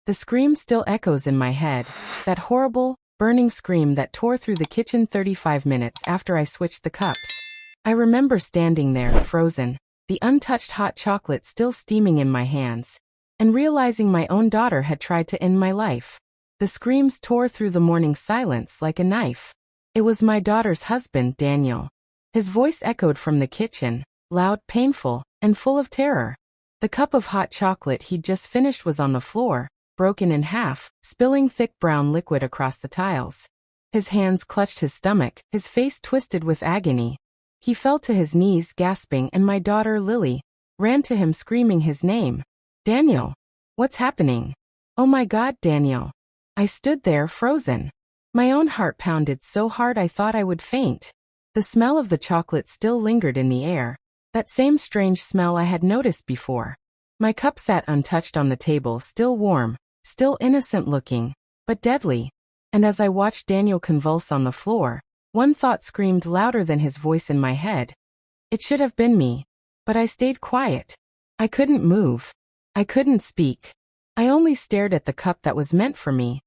The scream still echoes in my head, that horrible, burning scream that tore through the kitchen 35 minutes after I switched the cups. I remember standing there, frozen, the untouched hot chocolate still steaming in my hands, and realizing my own daughter had tried to end my life. The screams tore through the morning silence like a knife. It was my daughter's husband, Daniel. His voice echoed from the kitchen, loud, painful, and full of terror. The cup of hot chocolate he'd just finished was on the floor, broken in half, spilling thick brown liquid across the tiles. His hands clutched his stomach, his face twisted with agony. He fell to his knees, gasping, and my daughter, Lily, ran to him screaming his name. Daniel! What's happening? Oh my God, Daniel! I stood there, frozen. My own heart pounded so hard I thought I would faint. The smell of the chocolate still lingered in the air, that same strange smell I had noticed before. My cup sat untouched on the table, still warm, still innocent-looking, but deadly. And as I watched Daniel convulse on the floor, one thought screamed louder than his voice in my head. It should have been me. But I stayed quiet. I couldn't move. I couldn't speak. I only stared at the cup that was meant for me.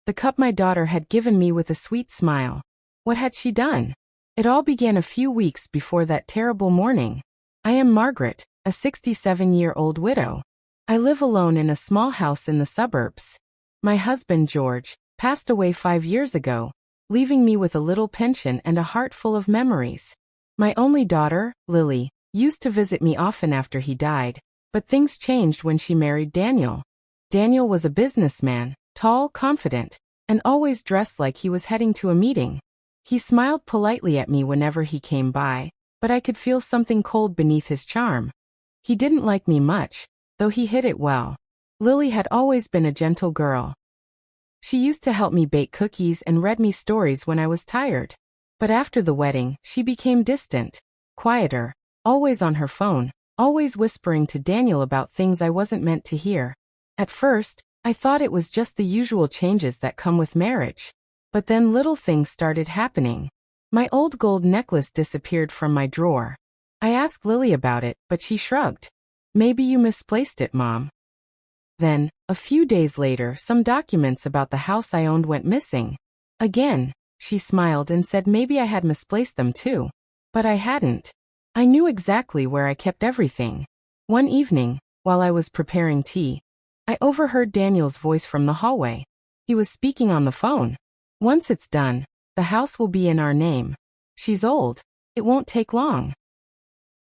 The cup my daughter had given me with a sweet smile. What had she done? It all began a few weeks before that terrible morning. I am Margaret, a 67-year-old widow. I live alone in a small house in the suburbs. My husband, George, passed away 5 years ago, leaving me with a little pension and a heart full of memories. My only daughter, Lily, used to visit me often after he died, but things changed when she married Daniel. Daniel was a businessman, tall, confident, and always dressed like he was heading to a meeting. He smiled politely at me whenever he came by, but I could feel something cold beneath his charm. He didn't like me much, though he hid it well. Lily had always been a gentle girl. She used to help me bake cookies and read me stories when I was tired. But after the wedding, she became distant, quieter, always on her phone, always whispering to Daniel about things I wasn't meant to hear. At first, I thought it was just the usual changes that come with marriage. But then little things started happening. My old gold necklace disappeared from my drawer. I asked Lily about it, but she shrugged. Maybe you misplaced it, Mom. Then, a few days later, some documents about the house I owned went missing. Again, she smiled and said maybe I had misplaced them too. But I hadn't. I knew exactly where I kept everything. One evening, while I was preparing tea, I overheard Daniel's voice from the hallway. He was speaking on the phone. Once it's done, the house will be in our name. She's old. It won't take long.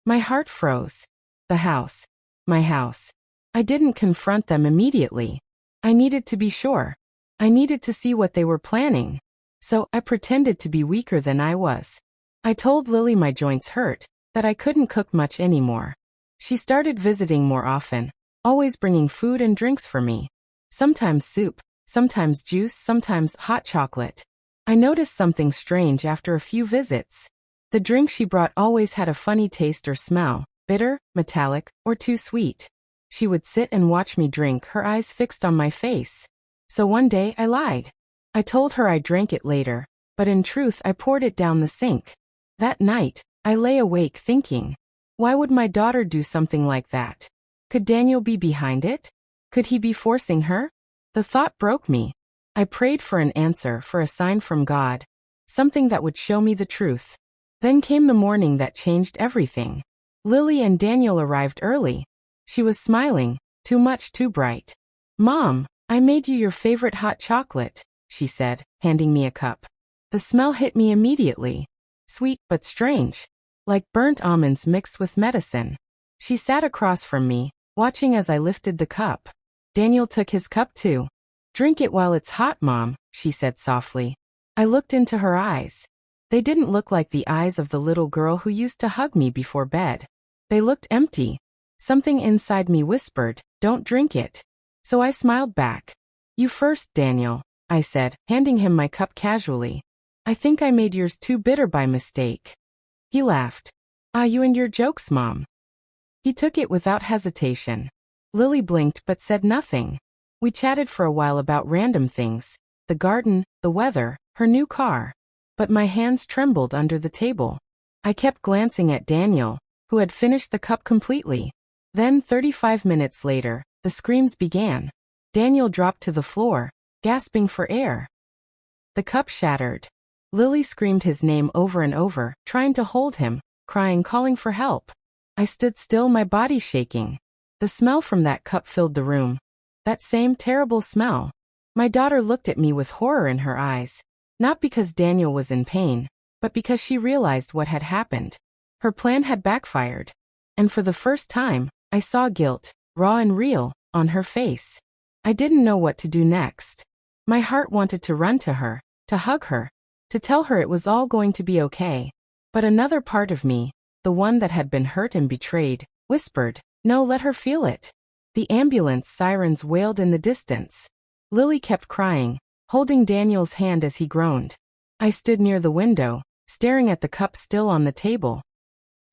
My heart froze. The house. My house. I didn't confront them immediately. I needed to be sure. I needed to see what they were planning. So I pretended to be weaker than I was. I told Lily my joints hurt, that I couldn't cook much anymore. She started visiting more often, always bringing food and drinks for me. Sometimes soup, sometimes juice, sometimes hot chocolate. I noticed something strange after a few visits. The drink she brought always had a funny taste or smell, bitter, metallic, or too sweet. She would sit and watch me drink, her eyes fixed on my face. So one day I lied. I told her I drank it later, but in truth I poured it down the sink. That night, I lay awake thinking, why would my daughter do something like that? Could Daniel be behind it? Could he be forcing her? The thought broke me. I prayed for an answer, for a sign from God, something that would show me the truth. Then came the morning that changed everything. Lily and Daniel arrived early. She was smiling, too much, too bright. Mom, I made you your favorite hot chocolate, she said, handing me a cup. The smell hit me immediately. Sweet but strange. Like burnt almonds mixed with medicine. She sat across from me, watching as I lifted the cup. Daniel took his cup too. Drink it while it's hot, Mom, she said softly. I looked into her eyes. They didn't look like the eyes of the little girl who used to hug me before bed. They looked empty. Something inside me whispered, don't drink it. So I smiled back. You first, Daniel, I said, handing him my cup casually. I think I made yours too bitter by mistake. He laughed. Ah, you and your jokes, Mom. He took it without hesitation. Lily blinked but said nothing. We chatted for a while about random things, the garden, the weather, her new car. But my hands trembled under the table. I kept glancing at Daniel, who had finished the cup completely. Then 35 minutes later, the screams began. Daniel dropped to the floor, gasping for air. The cup shattered. Lily screamed his name over and over, trying to hold him, crying, calling for help. I stood still, my body shaking. The smell from that cup filled the room. That same terrible smell. My daughter looked at me with horror in her eyes, not because Daniel was in pain, but because she realized what had happened. Her plan had backfired. And for the first time, I saw guilt, raw and real, on her face. I didn't know what to do next. My heart wanted to run to her, to hug her, to tell her it was all going to be okay. But another part of me, the one that had been hurt and betrayed, whispered, no, let her feel it. The ambulance sirens wailed in the distance. Lily kept crying, holding Daniel's hand as he groaned. I stood near the window, staring at the cup still on the table.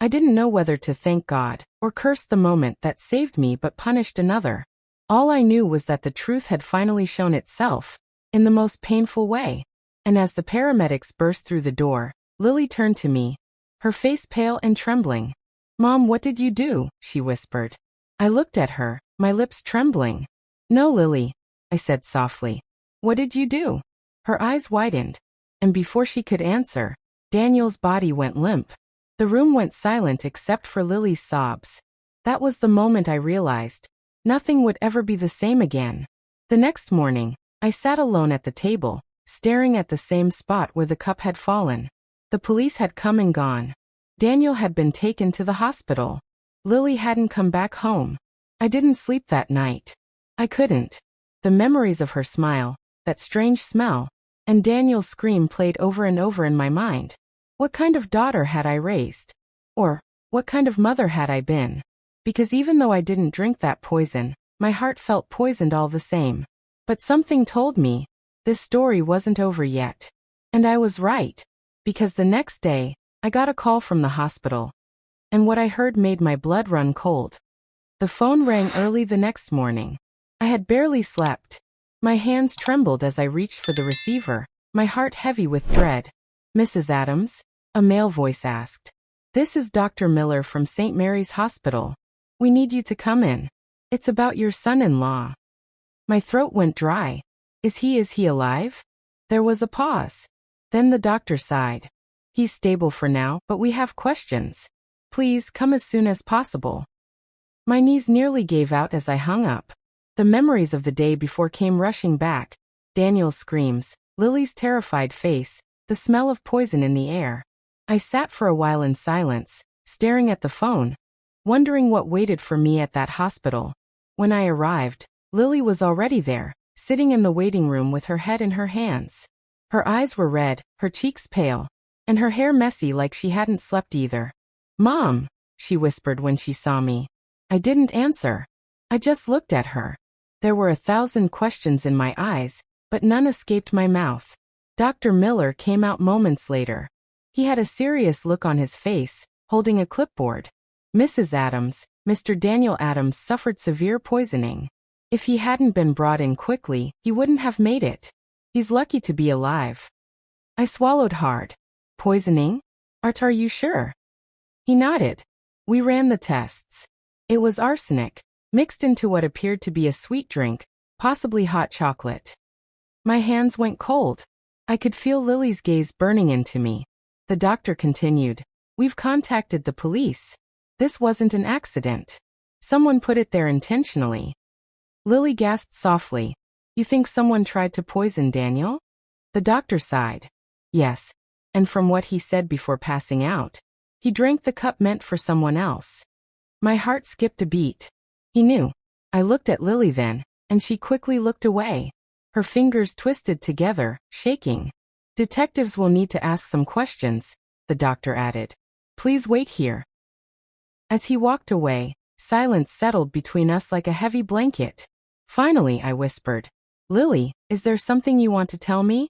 I didn't know whether to thank God or curse the moment that saved me but punished another. All I knew was that the truth had finally shown itself, in the most painful way. And as the paramedics burst through the door, Lily turned to me, her face pale and trembling. Mom, what did you do? She whispered. I looked at her, my lips trembling. No, Lily, I said softly. What did you do? Her eyes widened, and before she could answer, Daniel's body went limp. The room went silent except for Lily's sobs. That was the moment I realized nothing would ever be the same again. The next morning, I sat alone at the table, staring at the same spot where the cup had fallen. The police had come and gone. Daniel had been taken to the hospital. Lily hadn't come back home. I didn't sleep that night. I couldn't. The memories of her smile, that strange smell, and Daniel's scream played over and over in my mind. What kind of daughter had I raised? Or, what kind of mother had I been? Because even though I didn't drink that poison, my heart felt poisoned all the same. But something told me, this story wasn't over yet. And I was right. Because the next day, I got a call from the hospital. And what I heard made my blood run cold. The phone rang early the next morning. I had barely slept. My hands trembled as I reached for the receiver, my heart heavy with dread. Mrs. Adams? A male voice asked. This is Dr. Miller from St. Mary's Hospital. We need you to come in. It's about your son-in-law. My throat went dry. Is he alive? There was a pause. Then the doctor sighed. He's stable for now, but we have questions. Please come as soon as possible. My knees nearly gave out as I hung up. The memories of the day before came rushing back. Daniel's screams, Lily's terrified face, the smell of poison in the air. I sat for a while in silence, staring at the phone, wondering what waited for me at that hospital. When I arrived, Lily was already there, sitting in the waiting room with her head in her hands. Her eyes were red, her cheeks pale, and her hair messy like she hadn't slept either. Mom, she whispered when she saw me. I didn't answer. I just looked at her. There were 1,000 questions in my eyes, but none escaped my mouth. Dr. Miller came out moments later. He had a serious look on his face, holding a clipboard. Mrs. Adams, Mr. Daniel Adams suffered severe poisoning. If he hadn't been brought in quickly, he wouldn't have made it. He's lucky to be alive. I swallowed hard. Poisoning? Art, are you sure? He nodded. We ran the tests. It was arsenic, mixed into what appeared to be a sweet drink, possibly hot chocolate. My hands went cold. I could feel Lily's gaze burning into me. The doctor continued. We've contacted the police. This wasn't an accident. Someone put it there intentionally. Lily gasped softly. You think someone tried to poison Daniel? The doctor sighed. Yes. And from what he said before passing out, he drank the cup meant for someone else. My heart skipped a beat. He knew. I looked at Lily then, and she quickly looked away. Her fingers twisted together, shaking. Detectives will need to ask some questions, the doctor added. Please wait here. As he walked away, silence settled between us like a heavy blanket. Finally, I whispered, Lily, is there something you want to tell me?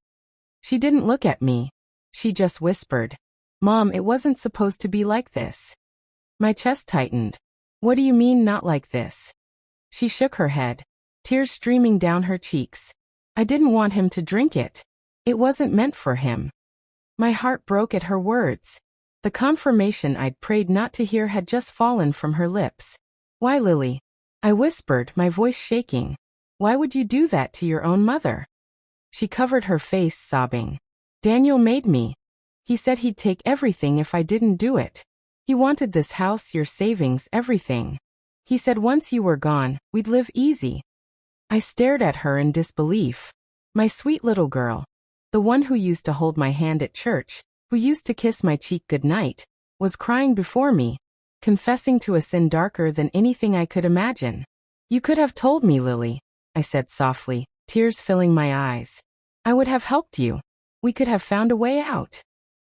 She didn't look at me. She just whispered, Mom, it wasn't supposed to be like this. My chest tightened. What do you mean not like this? She shook her head, tears streaming down her cheeks. I didn't want him to drink it. It wasn't meant for him. My heart broke at her words. The confirmation I'd prayed not to hear had just fallen from her lips. Why, Lily? I whispered, my voice shaking. Why would you do that to your own mother? She covered her face, sobbing. Daniel made me. He said he'd take everything if I didn't do it. He wanted this house, your savings, everything. He said once you were gone, we'd live easy. I stared at her in disbelief. My sweet little girl, the one who used to hold my hand at church, who used to kiss my cheek goodnight, was crying before me, confessing to a sin darker than anything I could imagine. You could have told me, Lily, I said softly, tears filling my eyes. I would have helped you. We could have found a way out.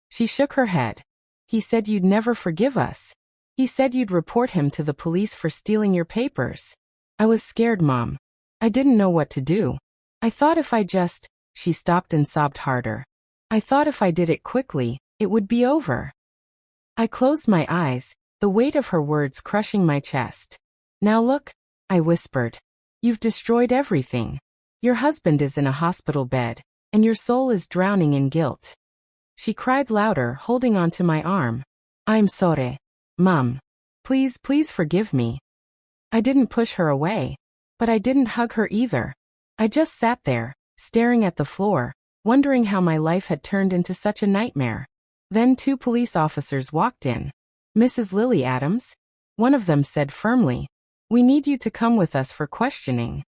She shook her head. He said you'd never forgive us. He said you'd report him to the police for stealing your papers. I was scared, Mom. I didn't know what to do. I thought if I just... She stopped and sobbed harder. I thought if I did it quickly, it would be over. I closed my eyes, the weight of her words crushing my chest. Now look, I whispered. You've destroyed everything. Your husband is in a hospital bed, and your soul is drowning in guilt. She cried louder, holding onto my arm. I'm sorry, Mom. Please, please forgive me. I didn't push her away, but I didn't hug her either. I just sat there, staring at the floor, wondering how my life had turned into such a nightmare. Then 2 police officers walked in. Mrs. Lily Adams? One of them said firmly. We need you to come with us for questioning.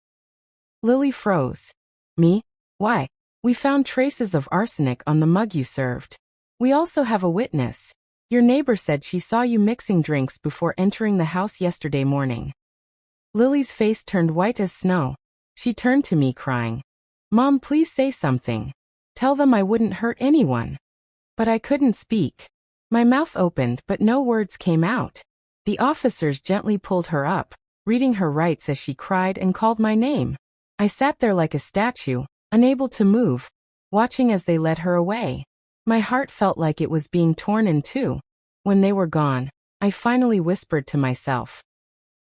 Lily froze. Me? Why? We found traces of arsenic on the mug you served. We also have a witness. Your neighbor said she saw you mixing drinks before entering the house yesterday morning. Lily's face turned white as snow. She turned to me crying. Mom, please say something. Tell them I wouldn't hurt anyone. But I couldn't speak. My mouth opened but no words came out. The officers gently pulled her up, reading her rights as she cried and called my name. I sat there like a statue, unable to move, watching as they led her away. My heart felt like it was being torn in two. When they were gone, I finally whispered to myself.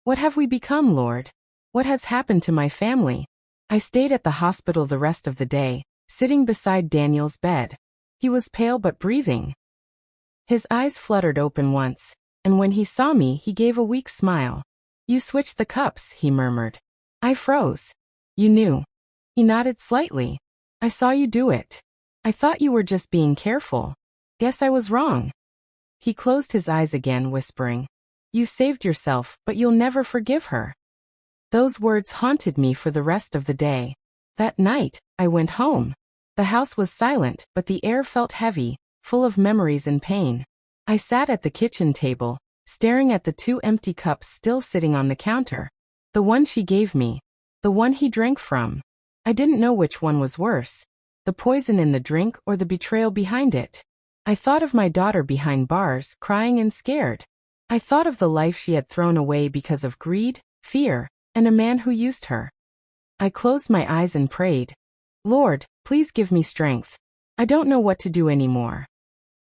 What have we become, Lord? What has happened to my family? I stayed at the hospital the rest of the day, sitting beside Daniel's bed. He was pale but breathing. His eyes fluttered open once, and when he saw me, he gave a weak smile. You switched the cups, he murmured. I froze. You knew. He nodded slightly. I saw you do it. I thought you were just being careful. Guess I was wrong. He closed his eyes again, whispering. You saved yourself, but you'll never forgive her. Those words haunted me for the rest of the day. That night, I went home. The house was silent, but the air felt heavy, full of memories and pain. I sat at the kitchen table, staring at the 2 empty cups still sitting on the counter. The one she gave me. The one he drank from. I didn't know which one was worse. The poison in the drink or the betrayal behind it. I thought of my daughter behind bars, crying and scared. I thought of the life she had thrown away because of greed, fear, and a man who used her. I closed my eyes and prayed. Lord, please give me strength. I don't know what to do anymore.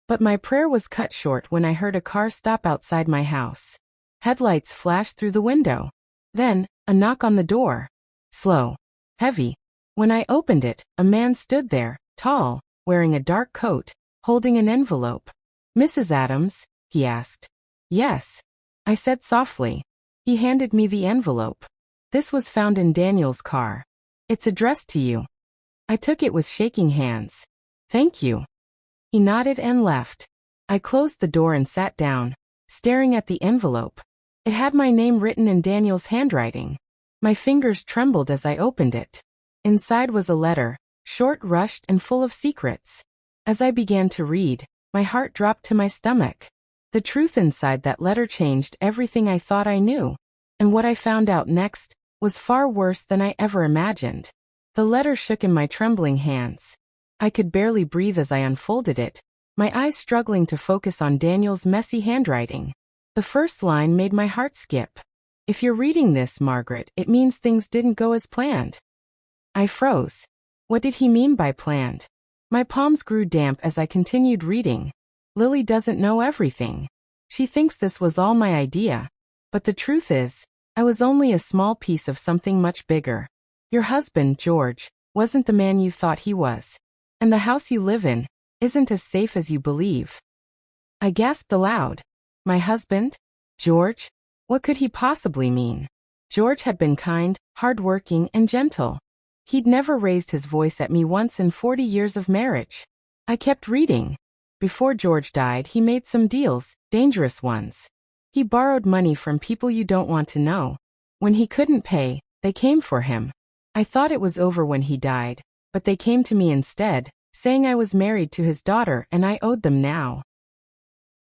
But my prayer was cut short when I heard a car stop outside my house. Headlights flashed through the window. Then, a knock on the door. Slow. Heavy. When I opened it, a man stood there, tall, wearing a dark coat, holding an envelope. Mrs. Adams? He asked. Yes. I said softly. He handed me the envelope. This was found in Daniel's car. It's addressed to you. I took it with shaking hands. Thank you. He nodded and left. I closed the door and sat down, staring at the envelope. It had my name written in Daniel's handwriting. My fingers trembled as I opened it. Inside was a letter, short, rushed, and full of secrets. As I began to read, my heart dropped to my stomach. The truth inside that letter changed everything I thought I knew. And what I found out next was far worse than I ever imagined. The letter shook in my trembling hands. I could barely breathe as I unfolded it, my eyes struggling to focus on Daniel's messy handwriting. The first line made my heart skip. If you're reading this, Margaret, it means things didn't go as planned. I froze. What did he mean by planned? My palms grew damp as I continued reading. Lily doesn't know everything. She thinks this was all my idea. But the truth is, I was only a small piece of something much bigger. Your husband, George, wasn't the man you thought he was. And the house you live in isn't as safe as you believe. I gasped aloud. My husband? George? What could he possibly mean? George had been kind, hardworking, and gentle. He'd never raised his voice at me once in 40 years of marriage. I kept reading. Before George died, he made some deals, dangerous ones. He borrowed money from people you don't want to know. When he couldn't pay, they came for him. I thought it was over when he died, but they came to me instead, saying I was married to his daughter and I owed them now.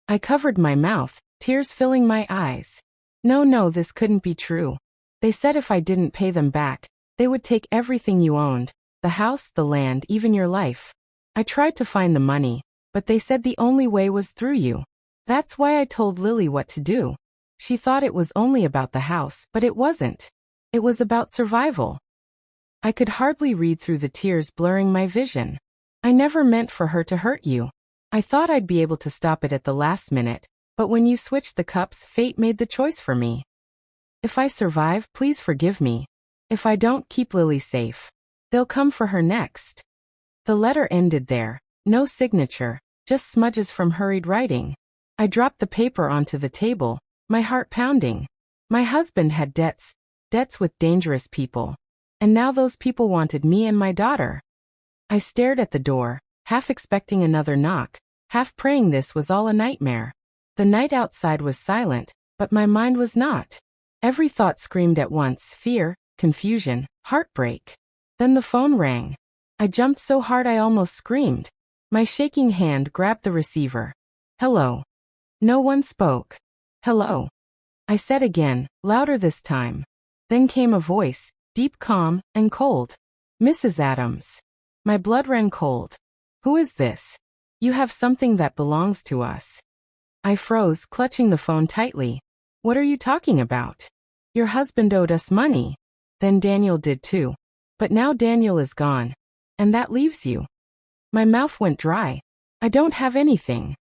I covered my mouth, tears filling my eyes. No, this couldn't be true. They said if I didn't pay them back, they would take everything you owned, the house, the land, even your life. I tried to find the money, but they said the only way was through you. That's why I told Lily what to do. She thought it was only about the house, but it wasn't. It was about survival. I could hardly read through the tears blurring my vision. I never meant for her to hurt you. I thought I'd be able to stop it at the last minute, but when you switched the cups, fate made the choice for me. If I survive, please forgive me. If I don't, keep Lily safe. They'll come for her next. The letter ended there. No signature, just smudges from hurried writing. I dropped the paper onto the table, my heart pounding. My husband had debts with dangerous people. And now those people wanted me and my daughter. I stared at the door, half expecting another knock, half praying this was all a nightmare. The night outside was silent, but my mind was not. Every thought screamed at once, fear, confusion, heartbreak. Then the phone rang. I jumped so hard I almost screamed. My shaking hand grabbed the receiver. Hello. No one spoke. Hello. I said again, louder this time. Then came a voice, deep, calm, and cold. Mrs. Adams. My blood ran cold. Who is this? You have something that belongs to us. I froze, clutching the phone tightly. What are you talking about? Your husband owed us money. Then Daniel did too. But now Daniel is gone. And that leaves you. My mouth went dry. I don't have anything.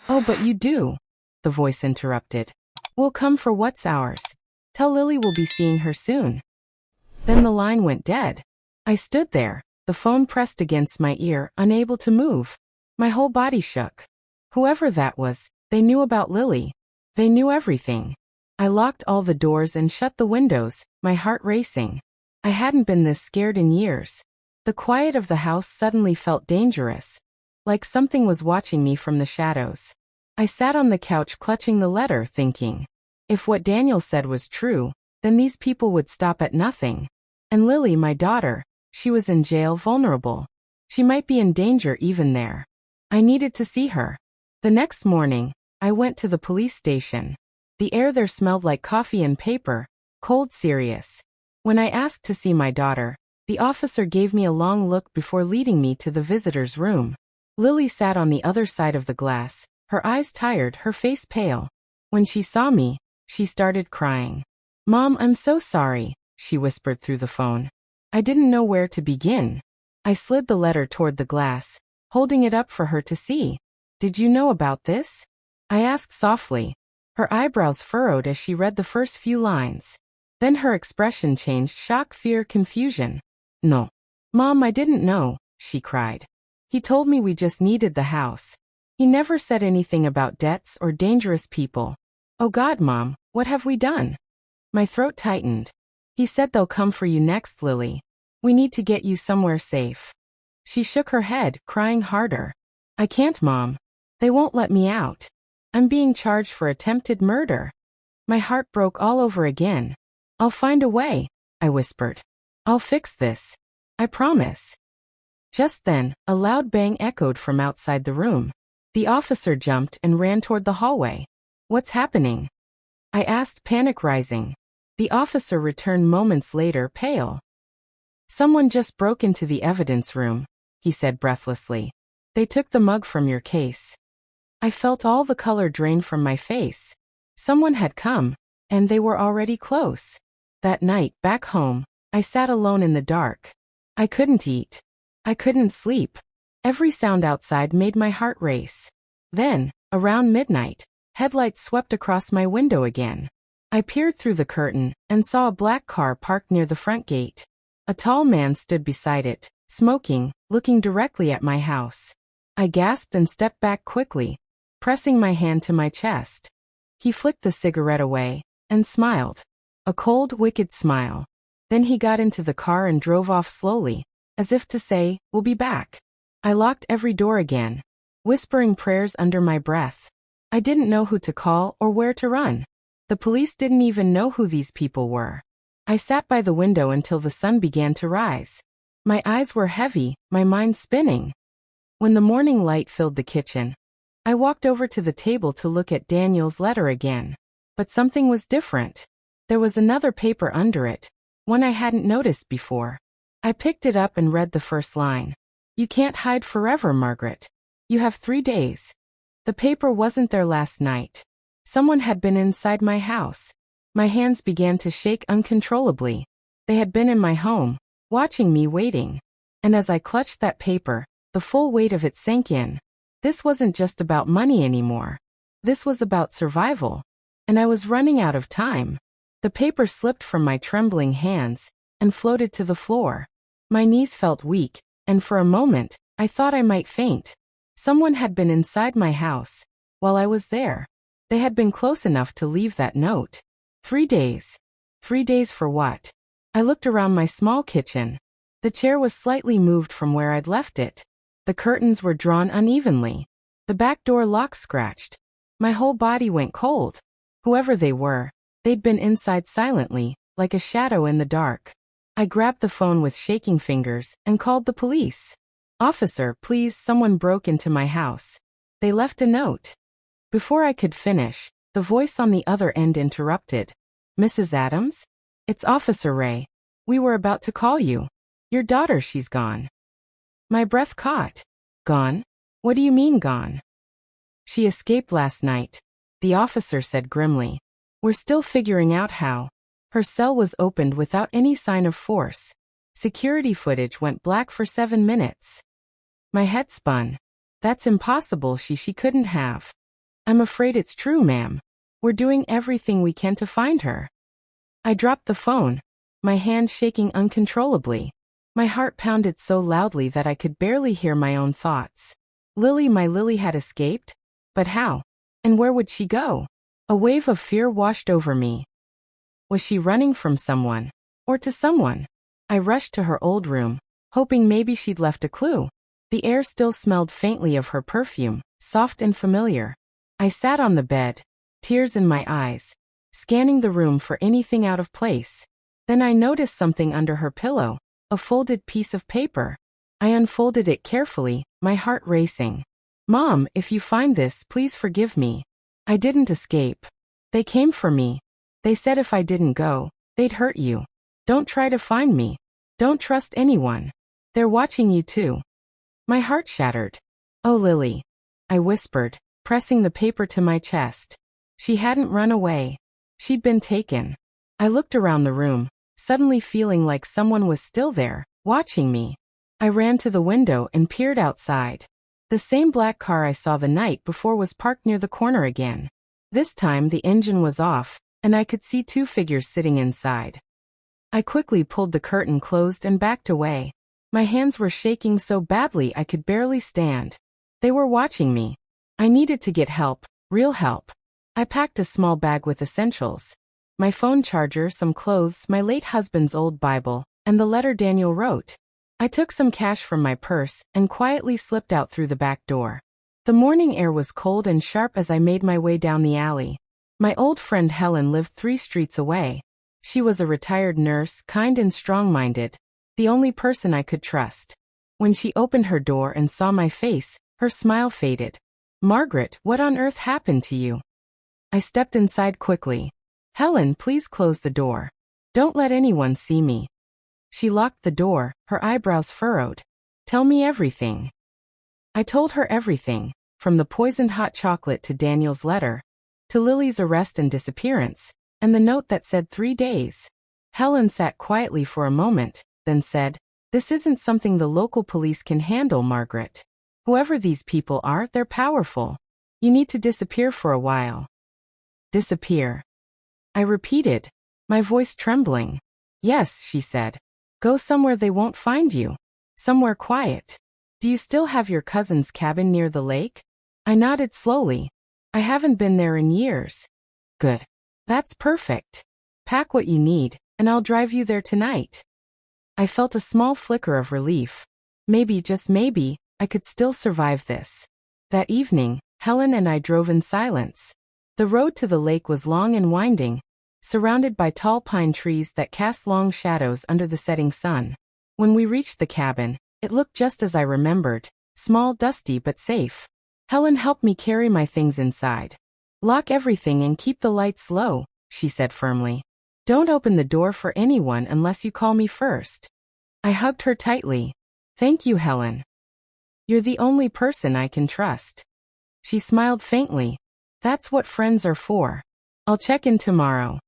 Oh, but you do. The voice interrupted. We'll come for what's ours. Tell Lily we'll be seeing her soon. Then the line went dead. I stood there, the phone pressed against my ear, unable to move. My whole body shook. Whoever that was, they knew about Lily. They knew everything. I locked all the doors and shut the windows, my heart racing. I hadn't been this scared in years. The quiet of the house suddenly felt dangerous. Like something was watching me from the shadows. I sat on the couch clutching the letter, thinking, if what Daniel said was true, then these people would stop at nothing. And Lily, my daughter, she was in jail, vulnerable. She might be in danger even there. I needed to see her. The next morning, I went to the police station. The air there smelled like coffee and paper, cold, serious. When I asked to see my daughter, the officer gave me a long look before leading me to the visitor's room. Lily sat on the other side of the glass, her eyes tired, her face pale. When she saw me, she started crying. Mom, I'm so sorry, she whispered through the phone. I didn't know where to begin. I slid the letter toward the glass, holding it up for her to see. Did you know about this? I asked softly. Her eyebrows furrowed as she read the first few lines. Then her expression changed, shock, fear, confusion. No. Mom, I didn't know, she cried. He told me we just needed the house. He never said anything about debts or dangerous people. Oh God, Mom, what have we done? My throat tightened. He said they'll come for you next, Lily. We need to get you somewhere safe. She shook her head, crying harder. I can't, Mom. They won't let me out. I'm being charged for attempted murder. My heart broke all over again. I'll find a way, I whispered. I'll fix this. I promise. Just then, a loud bang echoed from outside the room. The officer jumped and ran toward the hallway. What's happening? I asked, panic rising. The officer returned moments later, pale. Someone just broke into the evidence room, he said breathlessly. They took the mug from your case. I felt all the color drain from my face. Someone had come, and they were already close. That night, back home, I sat alone in the dark. I couldn't eat. I couldn't sleep. Every sound outside made my heart race. Then, around midnight, headlights swept across my window again. I peered through the curtain and saw a black car parked near the front gate. A tall man stood beside it, smoking, looking directly at my house. I gasped and stepped back quickly, pressing my hand to my chest. He flicked the cigarette away and smiled. A cold, wicked smile. Then he got into the car and drove off slowly, as if to say, "We'll be back." I locked every door again, whispering prayers under my breath. I didn't know who to call or where to run. The police didn't even know who these people were. I sat by the window until the sun began to rise. My eyes were heavy, my mind spinning. When the morning light filled the kitchen, I walked over to the table to look at Daniel's letter again. But something was different. There was another paper under it, one I hadn't noticed before. I picked it up and read the first line. "You can't hide forever, Margaret. You have 3 days." The paper wasn't there last night. Someone had been inside my house. My hands began to shake uncontrollably. They had been in my home, watching me, waiting. And as I clutched that paper, the full weight of it sank in. This wasn't just about money anymore. This was about survival. And I was running out of time. The paper slipped from my trembling hands and floated to the floor. My knees felt weak, and for a moment, I thought I might faint. Someone had been inside my house while I was there. They had been close enough to leave that note. 3 days. 3 days for what? I looked around my small kitchen. The chair was slightly moved from where I'd left it. The curtains were drawn unevenly. The back door lock scratched. My whole body went cold. Whoever they were, they'd been inside silently, like a shadow in the dark. I grabbed the phone with shaking fingers and called the police. "Officer, please, someone broke into my house. They left a note." Before I could finish, the voice on the other end interrupted. "Mrs. Adams? It's Officer Ray. We were about to call you. Your daughter, she's gone." My breath caught. "Gone? What do you mean gone?" "She escaped last night," the officer said grimly. "We're still figuring out how. Her cell was opened without any sign of force. Security footage went black for 7 minutes." My head spun. "That's impossible. She couldn't have." "I'm afraid it's true, ma'am. We're doing everything we can to find her." I dropped the phone, my hand shaking uncontrollably. My heart pounded so loudly that I could barely hear my own thoughts. Lily, my Lily had escaped? But how? And where would she go? A wave of fear washed over me. Was she running from someone? Or to someone? I rushed to her old room, hoping maybe she'd left a clue. The air still smelled faintly of her perfume, soft and familiar. I sat on the bed, tears in my eyes, scanning the room for anything out of place. Then I noticed something under her pillow, a folded piece of paper. I unfolded it carefully, my heart racing. "Mom, if you find this, please forgive me. I didn't escape. They came for me. They said if I didn't go, they'd hurt you. Don't try to find me. Don't trust anyone. They're watching you too." My heart shattered. "Oh, Lily," I whispered, pressing the paper to my chest. She hadn't run away. She'd been taken. I looked around the room, suddenly feeling like someone was still there, watching me. I ran to the window and peered outside. The same black car I saw the night before was parked near the corner again. This time the engine was off, and I could see 2 figures sitting inside. I quickly pulled the curtain closed and backed away. My hands were shaking so badly I could barely stand. They were watching me. I needed to get help, real help. I packed a small bag with essentials. My phone charger, some clothes, my late husband's old Bible, and the letter Daniel wrote. I took some cash from my purse and quietly slipped out through the back door. The morning air was cold and sharp as I made my way down the alley. My old friend Helen lived 3 streets away. She was a retired nurse, kind and strong-minded, the only person I could trust. When she opened her door and saw my face, her smile faded. "Margaret, what on earth happened to you?" I stepped inside quickly. "Helen, please close the door. Don't let anyone see me." She locked the door, her eyebrows furrowed. "Tell me everything." I told her everything, from the poisoned hot chocolate to Daniel's letter, to Lily's arrest and disappearance, and the note that said 3 days. Helen sat quietly for a moment, then said, "This isn't something the local police can handle, Margaret. Whoever these people are, they're powerful. You need to disappear for a while." "Disappear?" I repeated, my voice trembling. "Yes," she said. "Go somewhere they won't find you. Somewhere quiet. Do you still have your cousin's cabin near the lake?" I nodded slowly. "I haven't been there in years." "Good. That's perfect. Pack what you need, and I'll drive you there tonight. I felt a small flicker of relief. Maybe, just maybe, I could still survive this. That evening, Helen and I drove in silence. The road to the lake was long and winding, surrounded by tall pine trees that cast long shadows under the setting sun. When we reached the cabin, it looked just as I remembered, small, dusty, but safe. Helen helped me carry my things inside. Lock everything and keep the lights low, she said firmly. Don't open the door for anyone unless you call me first. I hugged her tightly. Thank you, Helen. You're the only person I can trust. She smiled faintly. That's what friends are for. I'll check in tomorrow.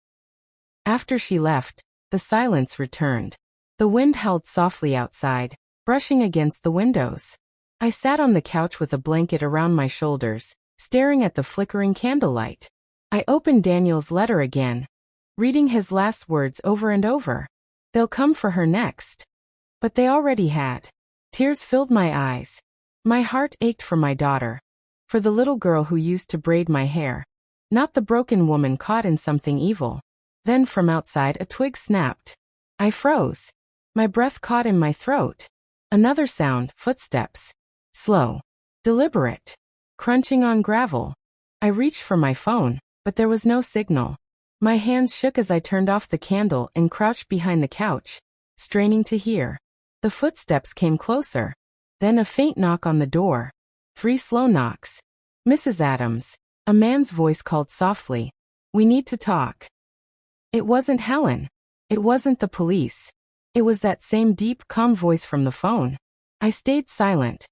After she left, the silence returned. The wind howled softly outside, brushing against the windows. I sat on the couch with a blanket around my shoulders, staring at the flickering candlelight. I opened Daniel's letter again, reading his last words over and over. They'll come for her next. But they already had. Tears filled my eyes. My heart ached for my daughter, for the little girl who used to braid my hair, not the broken woman caught in something evil. Then from outside a twig snapped. I froze. My breath caught in my throat. Another sound, footsteps. Slow. Deliberate. Crunching on gravel. I reached for my phone, but there was no signal. My hands shook as I turned off the candle and crouched behind the couch, straining to hear. The footsteps came closer. Then a faint knock on the door. 3 slow knocks. Mrs. Adams. A man's voice called softly. We need to talk. It wasn't Helen. It wasn't the police. It was that same deep, calm voice from the phone. I stayed silent,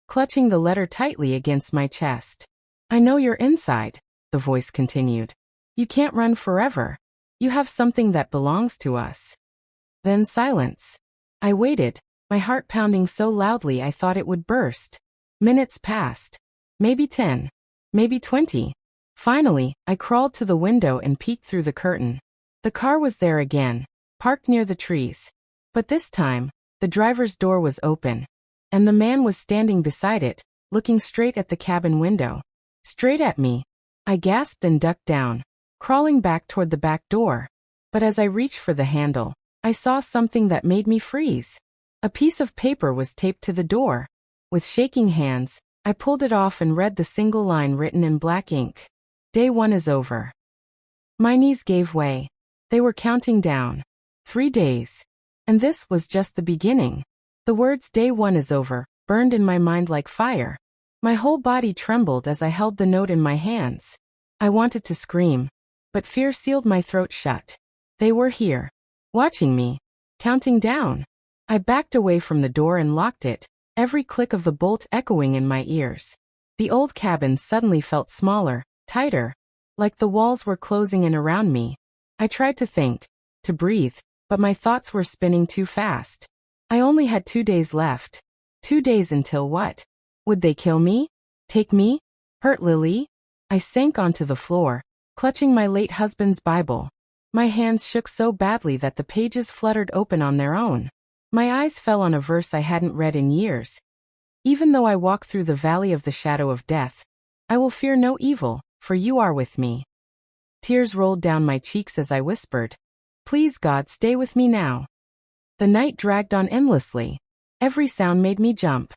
clutching the letter tightly against my chest. I know you're inside, the voice continued. You can't run forever. You have something that belongs to us. Then silence. I waited, my heart pounding so loudly I thought it would burst. Minutes passed. Maybe 10. Maybe 20. Finally, I crawled to the window and peeked through the curtain. The car was there again, parked near the trees. But this time, the driver's door was open, and the man was standing beside it, looking straight at the cabin window. Straight at me. I gasped and ducked down, crawling back toward the back door. But as I reached for the handle, I saw something that made me freeze. A piece of paper was taped to the door. With shaking hands, I pulled it off and read the single line written in black ink. Day 1 is over. My knees gave way. They were counting down. 3 days. And this was just the beginning. The words "Day 1 is over" burned in my mind like fire. My whole body trembled as I held the note in my hands. I wanted to scream, but fear sealed my throat shut. They were here, watching me, counting down. I backed away from the door and locked it, every click of the bolt echoing in my ears. The old cabin suddenly felt smaller, tighter, like the walls were closing in around me. I tried to think, to breathe, but my thoughts were spinning too fast. I only had 2 days left. 2 days until what? Would they kill me? Take me? Hurt Lily? I sank onto the floor, clutching my late husband's Bible. My hands shook so badly that the pages fluttered open on their own. My eyes fell on a verse I hadn't read in years. Even though I walk through the valley of the shadow of death, I will fear no evil, for you are with me. Tears rolled down my cheeks as I whispered, Please God, stay with me now. The night dragged on endlessly. Every sound made me jump.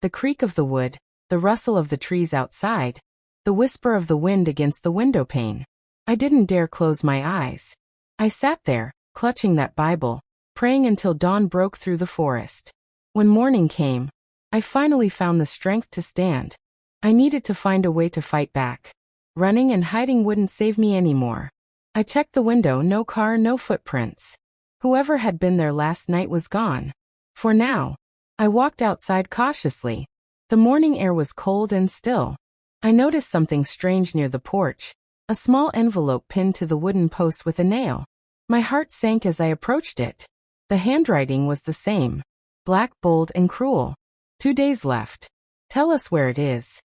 The creak of the wood, the rustle of the trees outside, the whisper of the wind against the window pane. I didn't dare close my eyes. I sat there, clutching that Bible, praying until dawn broke through the forest. When morning came, I finally found the strength to stand. I needed to find a way to fight back. Running and hiding wouldn't save me anymore. I checked the window, no car, no footprints. Whoever had been there last night was gone. For now. I walked outside cautiously. The morning air was cold and still. I noticed something strange near the porch, a small envelope pinned to the wooden post with a nail. My heart sank as I approached it. The handwriting was the same. Black, bold, and cruel. 2 days left. Tell us where it is.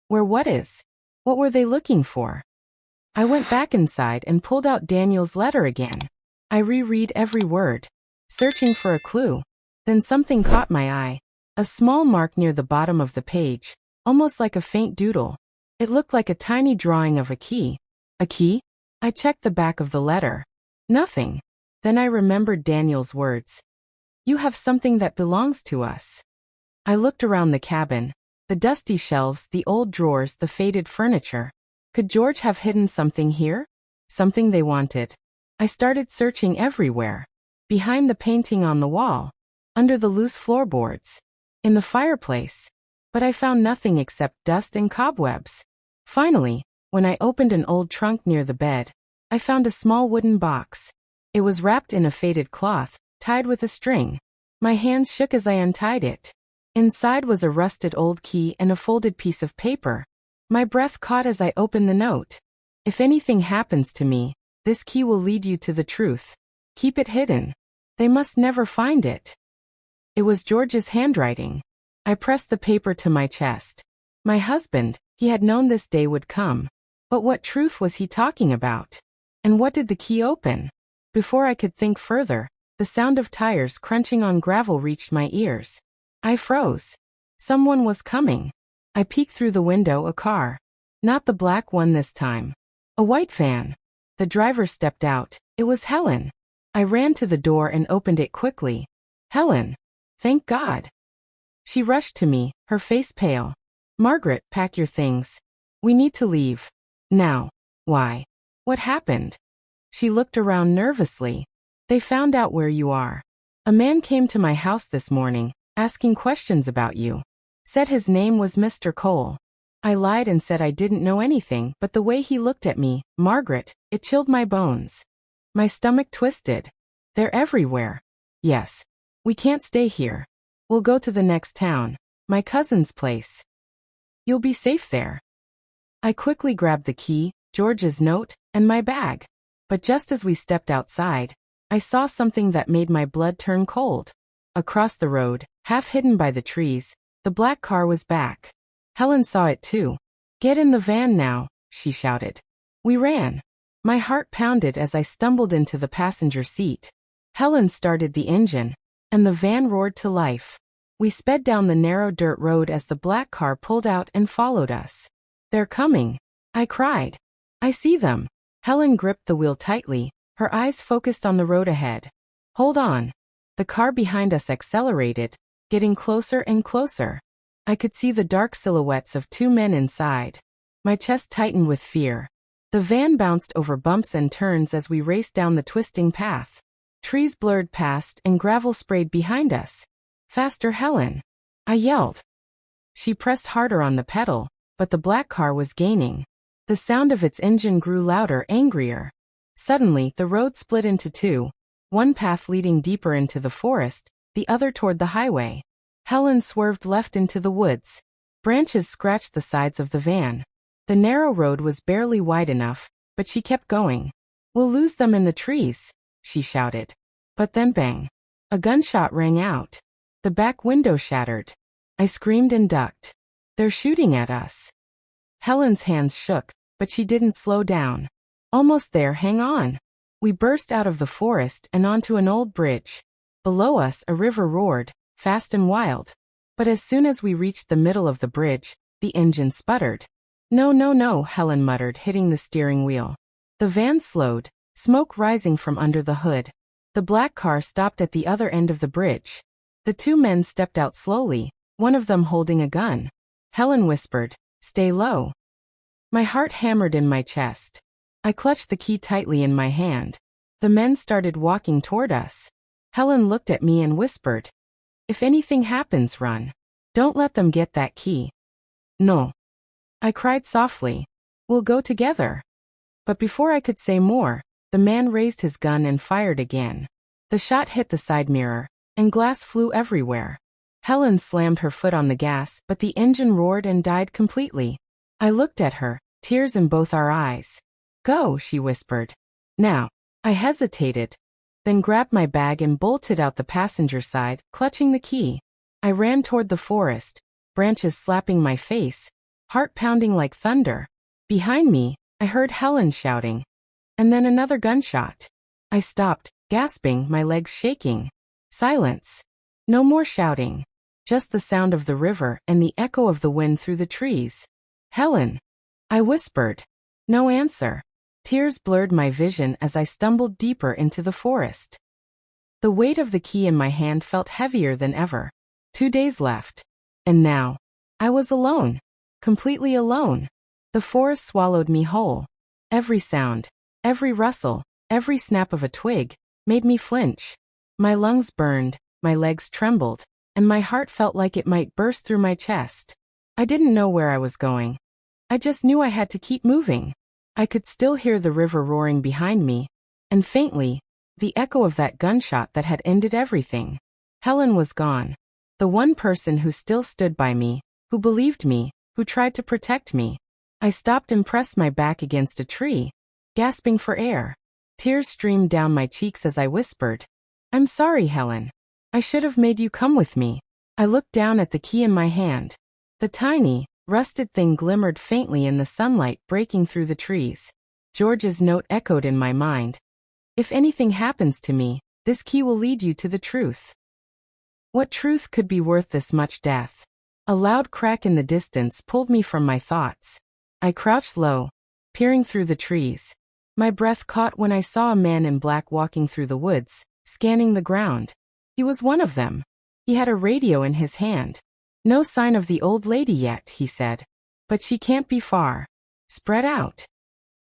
Where what is? What were they looking for? I went back inside and pulled out Daniel's letter again. I reread every word, searching for a clue. Then something caught my eye. A small mark near the bottom of the page, almost like a faint doodle. It looked like a tiny drawing of a key. A key? I checked the back of the letter. Nothing. Then I remembered Daniel's words. You have something that belongs to us. I looked around the cabin. The dusty shelves, the old drawers, the faded furniture. Could George have hidden something here? Something they wanted. I started searching everywhere. Behind the painting on the wall. Under the loose floorboards. In the fireplace. But I found nothing except dust and cobwebs. Finally, when I opened an old trunk near the bed, I found a small wooden box. It was wrapped in a faded cloth, tied with a string. My hands shook as I untied it. Inside was a rusted old key and a folded piece of paper. My breath caught as I opened the note. If anything happens to me, this key will lead you to the truth. Keep it hidden. They must never find it. It was George's handwriting. I pressed the paper to my chest. My husband, he had known this day would come. But what truth was he talking about? And what did the key open? Before I could think further, the sound of tires crunching on gravel reached my ears. I froze. Someone was coming. I peeked through the window. A car. Not the black one this time. A white van. The driver stepped out. It was Helen. I ran to the door and opened it quickly. Helen. Thank God. She rushed to me, her face pale. Margaret, pack your things. We need to leave. Now. Why? What happened? She looked around nervously. They found out where you are. A man came to my house this morning, asking questions about you. Said his name was Mr. Cole. I lied and said I didn't know anything, but the way he looked at me, Margaret, it chilled my bones. My stomach twisted. They're everywhere. Yes. We can't stay here. We'll go to the next town, my cousin's place. You'll be safe there. I quickly grabbed the key, George's note, and my bag. But just as we stepped outside, I saw something that made my blood turn cold. Across the road, half hidden by the trees, the black car was back. Helen saw it too. Get in the van now, she shouted. We ran. My heart pounded as I stumbled into the passenger seat. Helen started the engine, and the van roared to life. We sped down the narrow dirt road as the black car pulled out and followed us. They're coming. I cried. I see them. Helen gripped the wheel tightly, her eyes focused on the road ahead. Hold on. The car behind us accelerated, getting closer and closer. I could see the dark silhouettes of two men inside. My chest tightened with fear. The van bounced over bumps and turns as we raced down the twisting path. Trees blurred past and gravel sprayed behind us. Faster, Helen. I yelled. She pressed harder on the pedal, but the black car was gaining. The sound of its engine grew louder, angrier. Suddenly, the road split into two, one path leading deeper into the forest, the other toward the highway. Helen swerved left into the woods. Branches scratched the sides of the van. The narrow road was barely wide enough, but she kept going. We'll lose them in the trees, she shouted. But then bang. A gunshot rang out. The back window shattered. I screamed and ducked. They're shooting at us. Helen's hands shook, but she didn't slow down. Almost there, hang on. We burst out of the forest and onto an old bridge. Below us, a river roared, fast and wild. But as soon as we reached the middle of the bridge, the engine sputtered. No, no, no, Helen muttered, hitting the steering wheel. The van slowed, smoke rising from under the hood. The black car stopped at the other end of the bridge. The two men stepped out slowly, one of them holding a gun. Helen whispered, "Stay low." My heart hammered in my chest. I clutched the key tightly in my hand. The men started walking toward us. Helen looked at me and whispered, "If anything happens, run. Don't let them get that key." No. I cried softly. We'll go together. But before I could say more, the man raised his gun and fired again. The shot hit the side mirror, and glass flew everywhere. Helen slammed her foot on the gas, but the engine roared and died completely. I looked at her, tears in both our eyes. Go, she whispered. Now. I hesitated, then grabbed my bag and bolted out the passenger side, clutching the key. I ran toward the forest, branches slapping my face, heart pounding like thunder. Behind me, I heard Helen shouting. And then another gunshot. I stopped, gasping, my legs shaking. Silence. No more shouting. Just the sound of the river and the echo of the wind through the trees. Helen. I whispered. No answer. Tears blurred my vision as I stumbled deeper into the forest. The weight of the key in my hand felt heavier than ever. 2 days left. And now, I was alone. Completely alone. The forest swallowed me whole. Every sound, every rustle, every snap of a twig, made me flinch. My lungs burned, my legs trembled, and my heart felt like it might burst through my chest. I didn't know where I was going. I just knew I had to keep moving. I could still hear the river roaring behind me, and faintly, the echo of that gunshot that had ended everything. Helen was gone. The one person who still stood by me, who believed me, who tried to protect me. I stopped and pressed my back against a tree, gasping for air. Tears streamed down my cheeks as I whispered, "I'm sorry, Helen. I should have made you come with me." I looked down at the key in my hand. The tiny, rusted thing glimmered faintly in the sunlight breaking through the trees. George's note echoed in my mind. "If anything happens to me, this key will lead you to the truth." What truth could be worth this much death? A loud crack in the distance pulled me from my thoughts. I crouched low, peering through the trees. My breath caught when I saw a man in black walking through the woods, scanning the ground. He was one of them. He had a radio in his hand. "No sign of the old lady yet," he said. "But she can't be far. Spread out."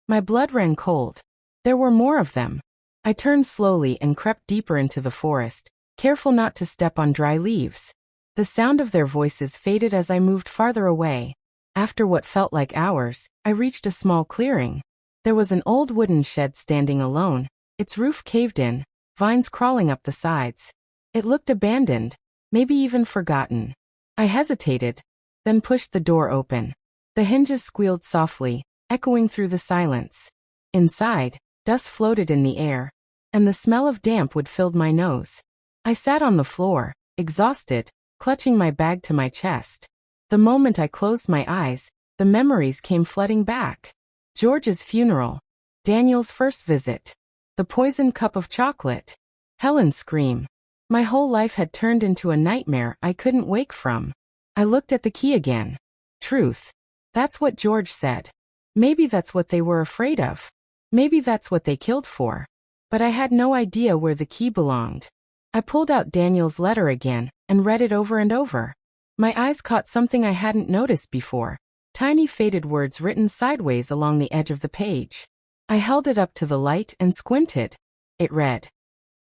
My blood ran cold. There were more of them. I turned slowly and crept deeper into the forest, careful not to step on dry leaves. The sound of their voices faded as I moved farther away. After what felt like hours, I reached a small clearing. There was an old wooden shed standing alone, its roof caved in, vines crawling up the sides. It looked abandoned, maybe even forgotten. I hesitated, then pushed the door open. The hinges squealed softly, echoing through the silence. Inside, dust floated in the air, and the smell of damp wood filled my nose. I sat on the floor, exhausted, clutching my bag to my chest. The moment I closed my eyes, the memories came flooding back. George's funeral, Daniel's first visit, the poisoned cup of chocolate, Helen's scream. My whole life had turned into a nightmare I couldn't wake from. I looked at the key again. Truth. That's what George said. Maybe that's what they were afraid of. Maybe that's what they killed for. But I had no idea where the key belonged. I pulled out Daniel's letter again and read it over and over. My eyes caught something I hadn't noticed before. Tiny faded words written sideways along the edge of the page. I held it up to the light and squinted. It read,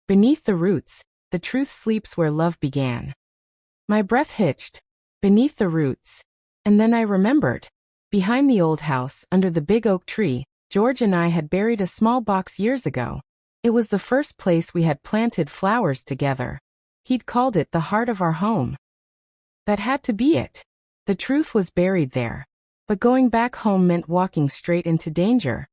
"Beneath the roots, the truth sleeps where love began." My breath hitched. Beneath the roots. And then I remembered. Behind the old house, under the big oak tree, George and I had buried a small box years ago. It was the first place we had planted flowers together. He'd called it the heart of our home. That had to be it. The truth was buried there. But going back home meant walking straight into danger.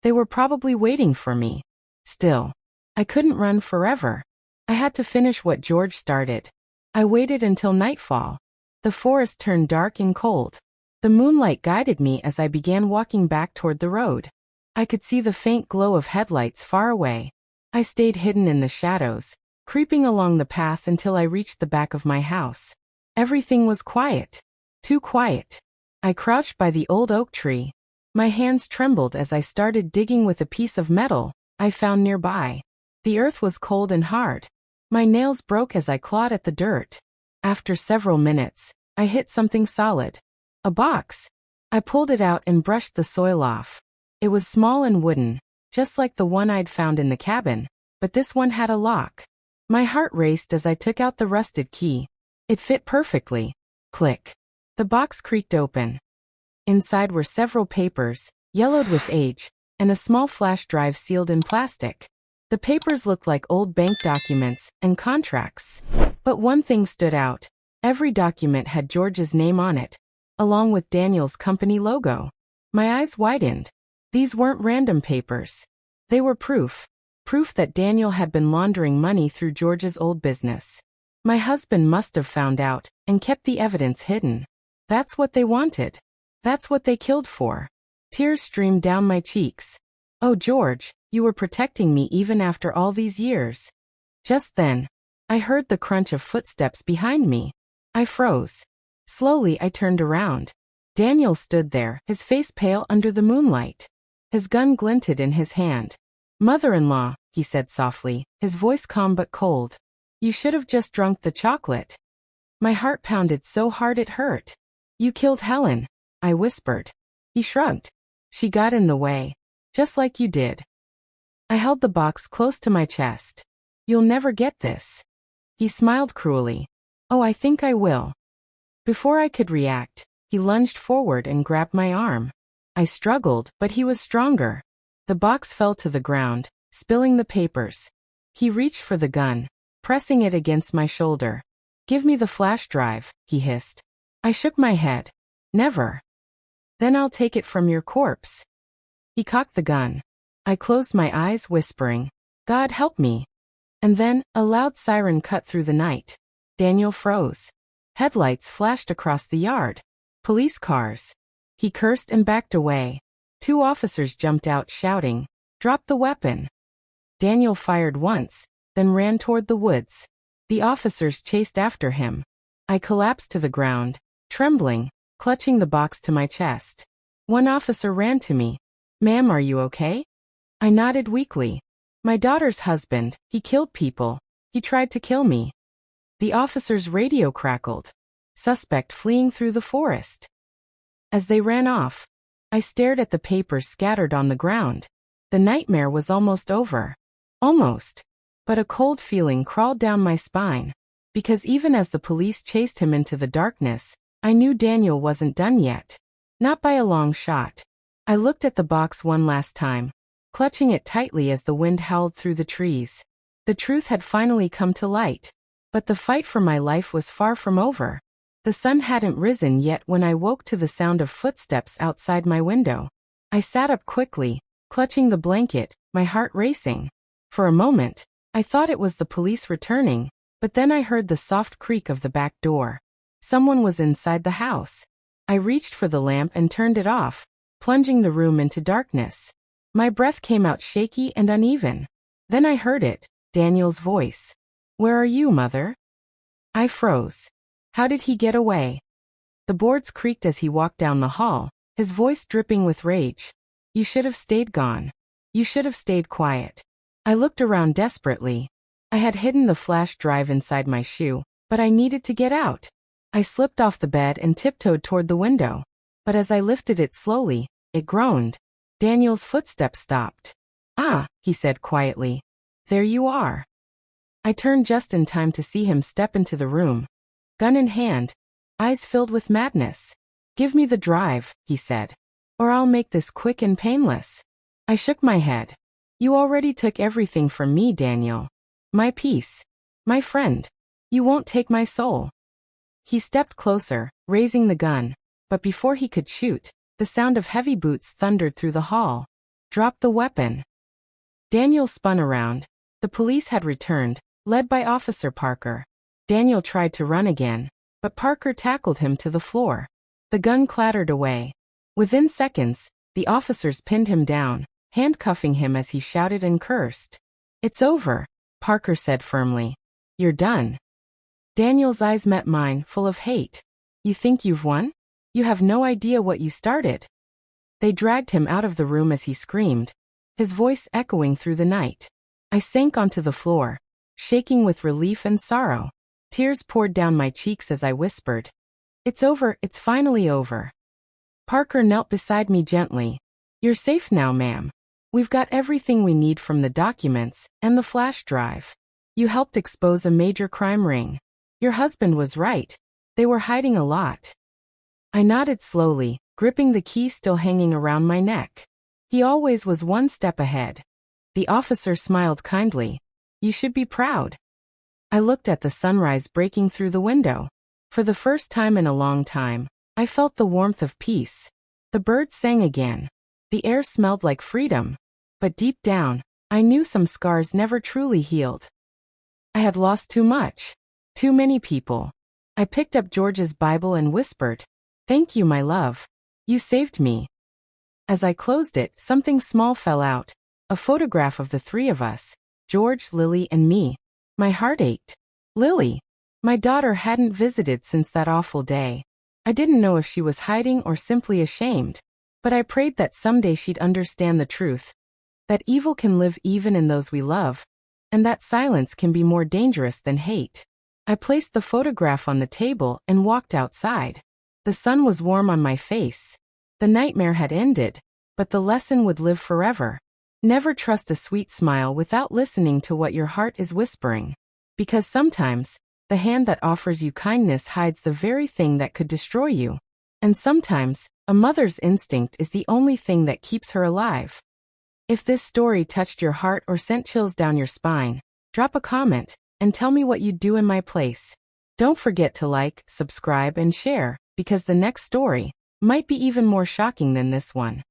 They were probably waiting for me. Still, I couldn't run forever. I had to finish what George started. I waited until nightfall. The forest turned dark and cold. The moonlight guided me as I began walking back toward the road. I could see the faint glow of headlights far away. I stayed hidden in the shadows, creeping along the path until I reached the back of my house. Everything was quiet. Too quiet. I crouched by the old oak tree. My hands trembled as I started digging with a piece of metal I found nearby. The earth was cold and hard. My nails broke as I clawed at the dirt. After several minutes, I hit something solid. A box. I pulled it out and brushed the soil off. It was small and wooden, just like the one I'd found in the cabin, but this one had a lock. My heart raced as I took out the rusted key. It fit perfectly. Click. The box creaked open. Inside were several papers, yellowed with age, and a small flash drive sealed in plastic. The papers looked like old bank documents and contracts. But one thing stood out. Every document had George's name on it, along with Daniel's company logo. My eyes widened. These weren't random papers. They were proof. Proof that Daniel had been laundering money through George's old business. My husband must have found out and kept the evidence hidden. That's what they wanted. That's what they killed for. Tears streamed down my cheeks. Oh, George, you were protecting me even after all these years. Just then, I heard the crunch of footsteps behind me. I froze. Slowly I turned around. Daniel stood there, his face pale under the moonlight. His gun glinted in his hand. "Mother-in-law," he said softly, his voice calm but cold. "You should have just drunk the chocolate." My heart pounded so hard it hurt. "You killed Helen," I whispered. He shrugged. "She got in the way. Just like you did." I held the box close to my chest. "You'll never get this." He smiled cruelly. "Oh, I think I will." Before I could react, he lunged forward and grabbed my arm. I struggled, but he was stronger. The box fell to the ground, spilling the papers. He reached for the gun, pressing it against my shoulder. "Give me the flash drive," he hissed. I shook my head. "Never." "Then I'll take it from your corpse." He cocked the gun. I closed my eyes, whispering, "God help me." And then, a loud siren cut through the night. Daniel froze. Headlights flashed across the yard. Police cars. He cursed and backed away. 2 officers jumped out, shouting, "Drop the weapon." Daniel fired once, then ran toward the woods. The officers chased after him. I collapsed to the ground, trembling, clutching the box to my chest. One officer ran to me. "Ma'am, are you okay?" I nodded weakly. "My daughter's husband, he killed people. He tried to kill me." The officer's radio crackled. "Suspect fleeing through the forest." As they ran off, I stared at the papers scattered on the ground. The nightmare was almost over. Almost. But a cold feeling crawled down my spine. Because even as the police chased him into the darkness, I knew Daniel wasn't done yet. Not by a long shot. I looked at the box one last time, clutching it tightly as the wind howled through the trees. The truth had finally come to light. But the fight for my life was far from over. The sun hadn't risen yet when I woke to the sound of footsteps outside my window. I sat up quickly, clutching the blanket, my heart racing. For a moment, I thought it was the police returning, but then I heard the soft creak of the back door. Someone was inside the house. I reached for the lamp and turned it off, plunging the room into darkness. My breath came out shaky and uneven. Then I heard it, Daniel's voice. "Where are you, Mother?" I froze. How did he get away? The boards creaked as he walked down the hall, his voice dripping with rage. "You should have stayed gone. You should have stayed quiet." I looked around desperately. I had hidden the flash drive inside my shoe, but I needed to get out. I slipped off the bed and tiptoed toward the window. But as I lifted it slowly, it groaned. Daniel's footsteps stopped. "Ah," he said quietly. "There you are." I turned just in time to see him step into the room. Gun in hand, eyes filled with madness. "Give me the drive," he said, "or I'll make this quick and painless." I shook my head. "You already took everything from me, Daniel. My peace. My friend. You won't take my soul." He stepped closer, raising the gun, but before he could shoot, the sound of heavy boots thundered through the hall. "Drop the weapon." Daniel spun around. The police had returned, led by Officer Parker. Daniel tried to run again, but Parker tackled him to the floor. The gun clattered away. Within seconds, the officers pinned him down, handcuffing him as he shouted and cursed. "It's over," Parker said firmly. "You're done." Daniel's eyes met mine, full of hate. "You think you've won? You have no idea what you started." They dragged him out of the room as he screamed, his voice echoing through the night. I sank onto the floor, shaking with relief and sorrow. Tears poured down my cheeks as I whispered, "It's over, it's finally over." Parker knelt beside me gently. "You're safe now, ma'am. We've got everything we need from the documents and the flash drive. You helped expose a major crime ring. Your husband was right. They were hiding a lot." I nodded slowly, gripping the key still hanging around my neck. He always was one step ahead. The officer smiled kindly. "You should be proud." I looked at the sunrise breaking through the window. For the first time in a long time, I felt the warmth of peace. The birds sang again. The air smelled like freedom. But deep down, I knew some scars never truly healed. I had lost too much. Too many people. I picked up George's Bible and whispered, "Thank you, my love. You saved me." As I closed it, something small fell out. A photograph of the 3 of us, George, Lily, and me. My heart ached. Lily. My daughter hadn't visited since that awful day. I didn't know if she was hiding or simply ashamed. But I prayed that someday she'd understand the truth, that evil can live even in those we love, and that silence can be more dangerous than hate. I placed the photograph on the table and walked outside. The sun was warm on my face. The nightmare had ended, but the lesson would live forever. Never trust a sweet smile without listening to what your heart is whispering. Because sometimes, the hand that offers you kindness hides the very thing that could destroy you. And sometimes, a mother's instinct is the only thing that keeps her alive. If this story touched your heart or sent chills down your spine, drop a comment and tell me what you'd do in my place. Don't forget to like, subscribe, and share, because the next story might be even more shocking than this one.